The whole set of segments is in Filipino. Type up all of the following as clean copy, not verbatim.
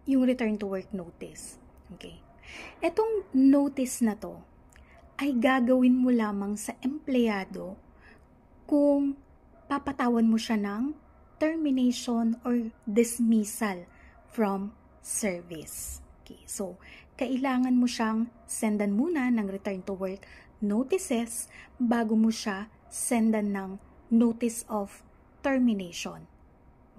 yung return to work notice. Okay? Etong notice na to ay gagawin mo lamang sa empleyado kung papatawan mo siya ng termination or dismissal from service. Okay, so kailangan mo siyang sendan muna ng return to work notices bago mo siya sendan ng notice of termination.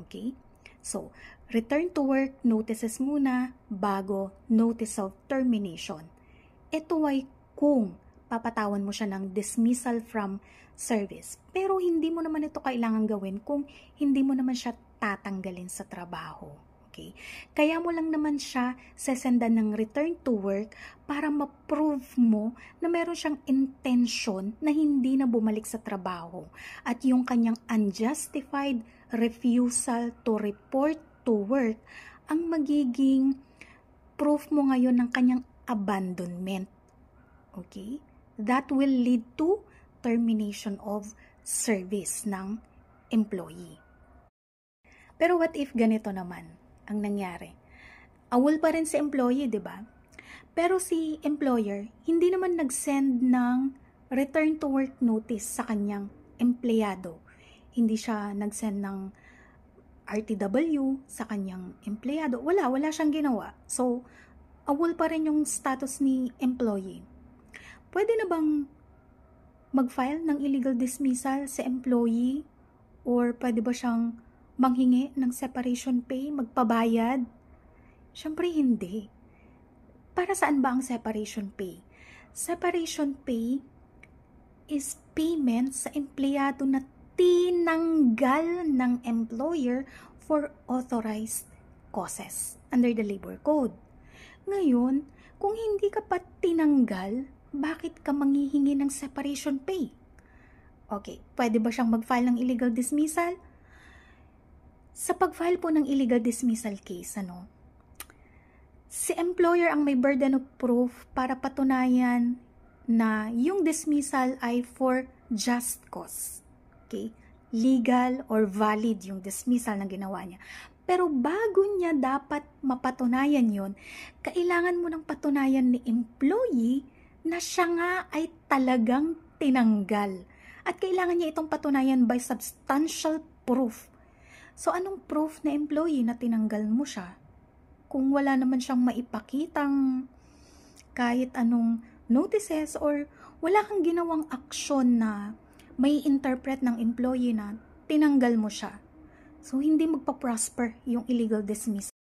Okay? So, return to work notices muna bago notice of termination. Ito ay kung papatawan mo siya ng dismissal from service. Pero hindi mo naman ito kailangan gawin kung hindi mo naman siya tatanggalin sa trabaho. Okay? Kaya mo lang naman siya sesendan ng return to work para ma-prove mo na meron siyang intention na hindi na bumalik sa trabaho. At yung kanyang unjustified refusal to report to work ang magiging proof mo ngayon ng kanyang abandonment. Okay? That will lead to termination of service ng employee. Pero what if ganito naman ang nangyari? Awol pa rin si employee, di ba? Pero si employer, hindi naman nag-send ng return to work notice sa kanyang empleyado. Hindi siya nag-send ng RTW sa kanyang empleyado. Wala siyang ginawa. So, awol pa rin yung status ni employee. Pwede na bang mag-file ng illegal dismissal sa employee? Or pwede ba siyang manghingi ng separation pay, magpabayad? Siyempre hindi. Para saan ba ang separation pay? Separation pay is payment sa empleyado na tinanggal ng employer for authorized causes under the labor code. Ngayon, kung hindi ka pa tinanggal, bakit ka manghihingi ng separation pay? Okay, pwede ba siyang mag-file ng illegal dismissal? Sa pag-file po ng illegal dismissal case, si employer ang may burden of proof para patunayan na yung dismissal ay for just cause. Okay? Legal or valid yung dismissal na ginawa niya. Pero bago niya dapat mapatunayan yon, kailangan mo ng patunayan ni employee na siya nga ay talagang tinanggal. At kailangan niya itong patunayan by substantial proof. So, anong proof na employee na tinanggal mo siya? Kung wala naman siyang maipakitang kahit anong notices or wala kang ginawang aksyon na may interpret ng employee na tinanggal mo siya. So, hindi magpa-prosper yung illegal dismissal.